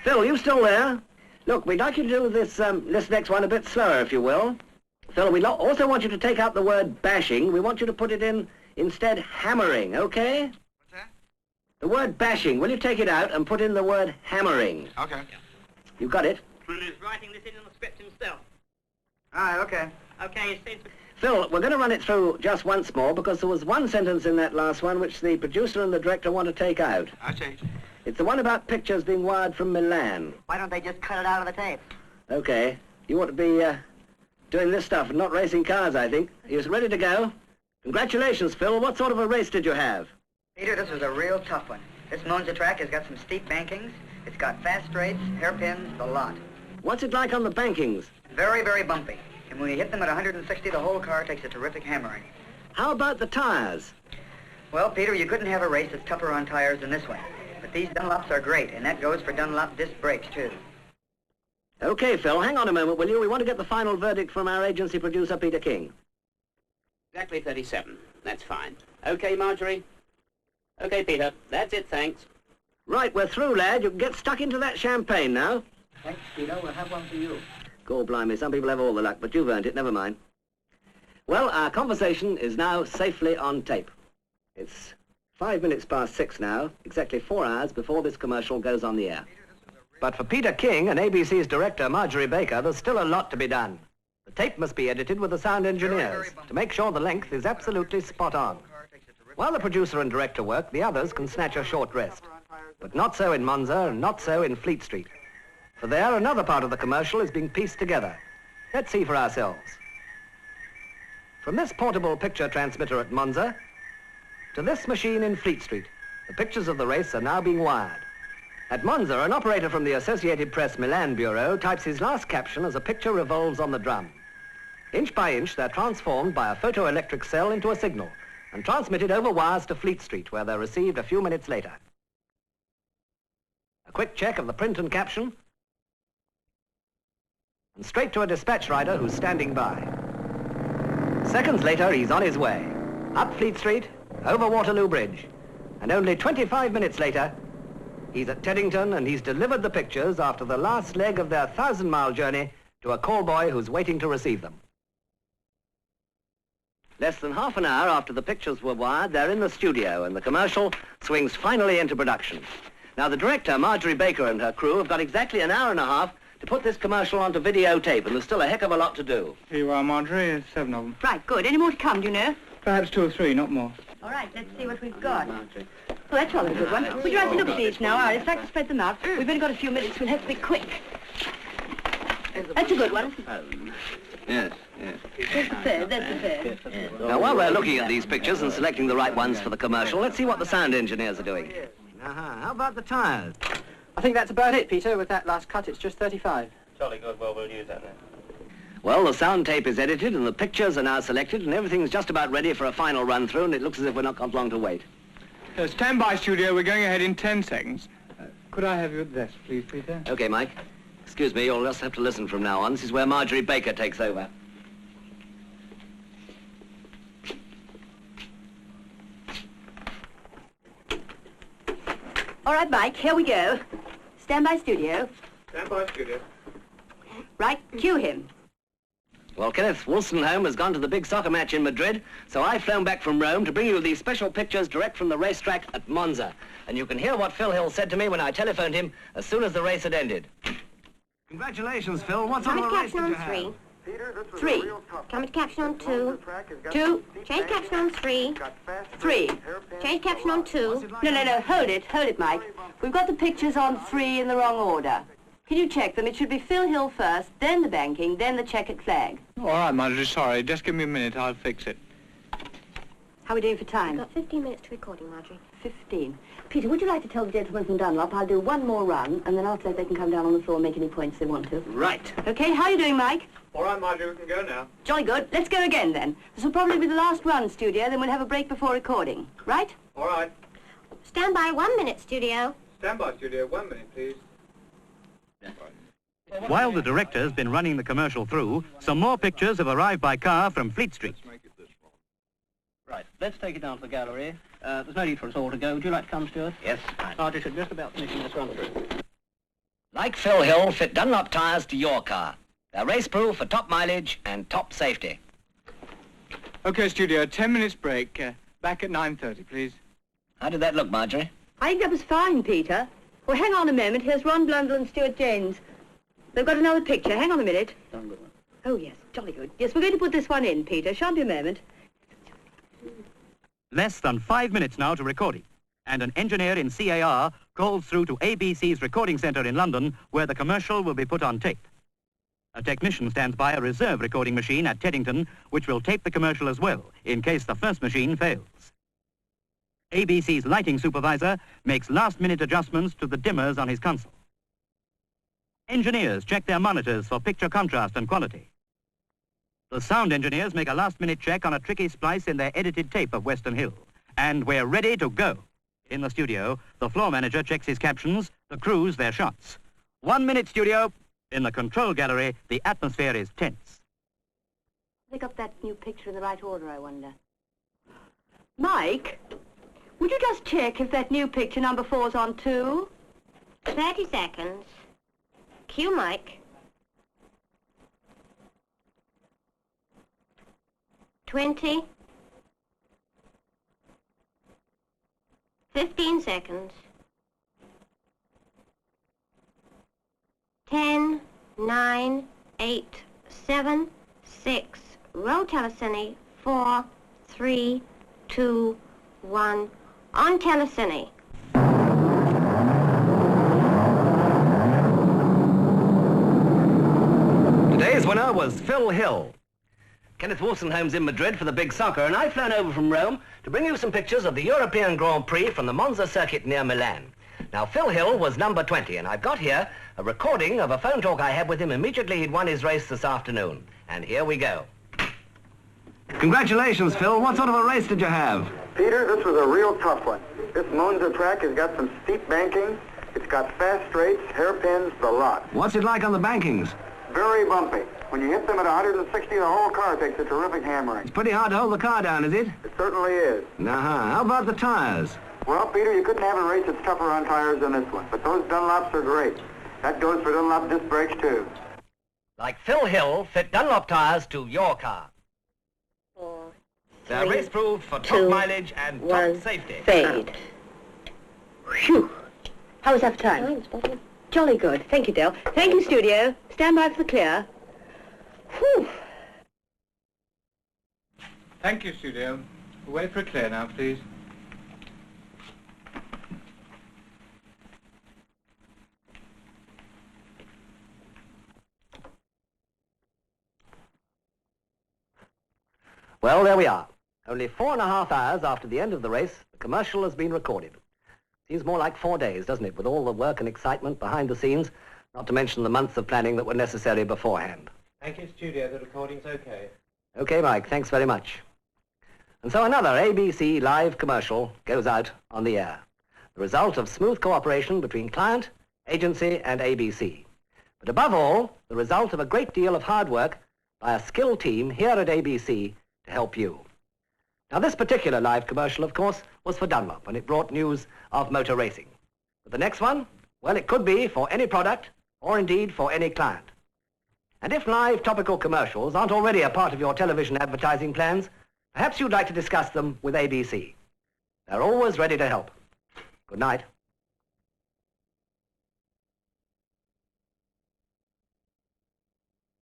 Phil, you still there? Look, we'd like you to do this next one a bit slower, if you will. Phil, we also want you to take out the word bashing. We want you to put it in instead hammering, okay? What's that? The word bashing, will you take it out and put in the word hammering? Okay. You got it? He's writing this in the script himself. All right, okay. Okay, it seems... Phil, we're going to run it through just once more because there was one sentence in that last one which the producer and the director want to take out. I see. It's the one about pictures being wired from Milan. Why don't they just cut it out of the tape? Okay. You ought to be doing this stuff and not racing cars, I think. Are you ready to go? Congratulations, Phil. What sort of a race did you have? Peter, this was a real tough one. This Monza track has got some steep bankings. It's got fast straights, hairpins, the lot. What's it like on the bankings? Very, very bumpy. And when you hit them at 160, the whole car takes a terrific hammering. How about the tires? Well, Peter, you couldn't have a race that's tougher on tires than this one. But these Dunlops are great, and that goes for Dunlop disc brakes, too. Okay, Phil, hang on a moment, will you? We want to get the final verdict from our agency producer, Peter King. Exactly 37. That's fine. Okay, Marjorie? Okay, Peter. That's it, thanks. Right, we're through, lad. You can get stuck into that champagne now. Thanks, Peter. We'll have one for you. God blimey, some people have all the luck, but you've earned it, never mind. Well, our conversation is now safely on tape. It's 5 minutes past 6 now, exactly 4 hours before this commercial goes on the air. But for Peter King and ABC's director, Marjorie Baker, there's still a lot to be done. The tape must be edited with the sound engineers to make sure the length is absolutely spot on. While the producer and director work, the others can snatch a short rest. But not so in Monza and not so in Fleet Street. For there, another part of the commercial is being pieced together. Let's see for ourselves. From this portable picture transmitter at Monza to this machine in Fleet Street, the pictures of the race are now being wired. At Monza, an operator from the Associated Press Milan Bureau types his last caption as a picture revolves on the drum. Inch by inch, they're transformed by a photoelectric cell into a signal and transmitted over wires to Fleet Street, where they're received a few minutes later. A quick check of the print and caption, and straight to a dispatch rider who's standing by. Seconds later, he's on his way. Up Fleet Street, over Waterloo Bridge. And only 25 minutes later, he's at Teddington and he's delivered the pictures after the last leg of their 1,000-mile journey to a call boy who's waiting to receive them. Less than half an hour after the pictures were wired, they're in the studio and the commercial swings finally into production. Now, the director, Marjorie Baker, and her crew have got exactly an hour and a half to put this commercial onto videotape, and there's still a heck of a lot to do. Here you are, Marjorie. There's 7 of them. Right, good. Any more to come, do you know? Perhaps 2 or 3, not more. All right, let's see what we've got. Oh, that's rather a good one. Would you like to look at these now? I'd like to spread them out. We've only got a few minutes. We'll have to be quick. That's a good one. Yes, yes. That's the third, that's the third. Yes. Now, while we're looking at these pictures and selecting the right ones for the commercial, let's see what the sound engineers are doing. How about the tires? I think that's about it, Peter. With that last cut, it's just 35. Jolly good. Well, we'll use that then. Well, the sound tape is edited and the pictures are now selected and everything's just about ready for a final run-through, and it looks as if we're not got long to wait. Stand by, studio. We're going ahead in 10 seconds. Could I have your desk, please, Peter? Okay, Mike. Excuse me, you'll just have to listen from now on. This is where Marjorie Baker takes over. All right, Mike, here we go. Stand by, studio. Stand by, studio. Right, cue him. Well, Kenneth Wolstenholme has gone to the big soccer match in Madrid, so I've flown back from Rome to bring you these special pictures direct from the racetrack at Monza. And you can hear what Phil Hill said to me when I telephoned him as soon as the race had ended. Congratulations, Phil. What sort of a race did you have? 3. Comment caption on 2. 2. Change caption on 3. 3. Change caption on 2. No, hold it, Mike. We've got the pictures on 3 in the wrong order. Can you check them? It should be Phil Hill first, then the banking, then the checkered flag. All right, Marjorie, sorry. Just give me a minute. I'll fix it. How are we doing for time? We've got 15 minutes to recording, Marjorie. 15. Peter, would you like to tell the gentleman from Dunlop I'll do one more run, and then after that they can come down on the floor and make any points they want to? Right. Okay, how are you doing, Mike? All right, Marjorie, we can go now. Jolly good. Let's go again, then. This will probably be the last run, studio, then we'll have a break before recording. Right? All right. Stand by 1 minute, studio. Stand by, studio. 1 minute, please. While the director's been running the commercial through, some more pictures have arrived by car from Fleet Street. Right, let's take it down to the gallery. There's no need for us all to go. Would you like to come, Stuart? Yes. Marjorie should just about finishing this run through. Like Phil Hill, fit Dunlop tyres to your car. They're race-proof for top mileage and top safety. OK, studio, 10 minutes break. Back at 9:30, please. How did that look, Marjorie? I think that was fine, Peter. Well, hang on a moment. Here's Ron Blundell and Stuart James. They've got another picture. Hang on a minute. Oh, yes, jolly good. Yes, we're going to put this one in, Peter. Shan't be a moment. Less than 5 minutes now to recording, and an engineer in CAR calls through to ABC's recording centre in London, where the commercial will be put on tape. A technician stands by a reserve recording machine at Teddington, which will tape the commercial as well, in case the first machine fails. ABC's lighting supervisor makes last-minute adjustments to the dimmers on his console. Engineers check their monitors for picture contrast and quality. The sound engineers make a last-minute check on a tricky splice in their edited tape of Western Hill. And we're ready to go. In the studio, the floor manager checks his captions, the crews their shots. 1 minute, studio. In the control gallery, the atmosphere is tense. They got that new picture in the right order, I wonder. Mike, would you just check if that new picture number 4's on 2? 30 seconds. Cue Mike. 20. 15 seconds. 10, 9, 8, 7, 6. Roll telecine. 4, 3, 2, 1. On telecine. Today's winner was Phil Hill. Kenneth Wolstenholme's in Madrid for the big soccer, and I've flown over from Rome to bring you some pictures of the European Grand Prix from the Monza circuit near Milan. Now, Phil Hill was number 20, and I've got here a recording of a phone talk I had with him immediately he'd won his race this afternoon. And here we go. Congratulations, Phil. What sort of a race did you have? Peter, this was a real tough one. This Monza track has got some steep banking. It's got fast straights, hairpins, the lot. What's it like on the bankings? Very bumpy. When you hit them at 160, the whole car takes a terrific hammering. It's pretty hard to hold the car down, is it? It certainly is. How about the tires? Well, Peter, you couldn't have a race that's tougher on tires than this one. But those Dunlops are great. That goes for Dunlop disc brakes, too. Like Phil Hill, fit Dunlop tires to your car. 4, They're 3, race-proof for 2, top mileage and 1, top safety. Fade. Phew. How was that for time? Jolly good. Thank you, Del. Thank you, studio. Stand by for the clear. Whew. Thank you, studio. We'll wait for a clear now, please. Well, there we are. Only 4.5 hours after the end of the race, the commercial has been recorded. Seems more like 4 days, doesn't it, with all the work and excitement behind the scenes, not to mention the months of planning that were necessary beforehand. Thank you, studio. The recording's okay. Okay, Mike, thanks very much. And so another ABC live commercial goes out on the air. The result of smooth cooperation between client, agency, and ABC. But above all, the result of a great deal of hard work by a skilled team here at ABC to help you. Now, this particular live commercial, of course, was for Dunlop, and it brought news of motor racing. But the next one, well, it could be for any product, or indeed for any client. And if live topical commercials aren't already a part of your television advertising plans, perhaps you'd like to discuss them with ABC. They're always ready to help. Good night.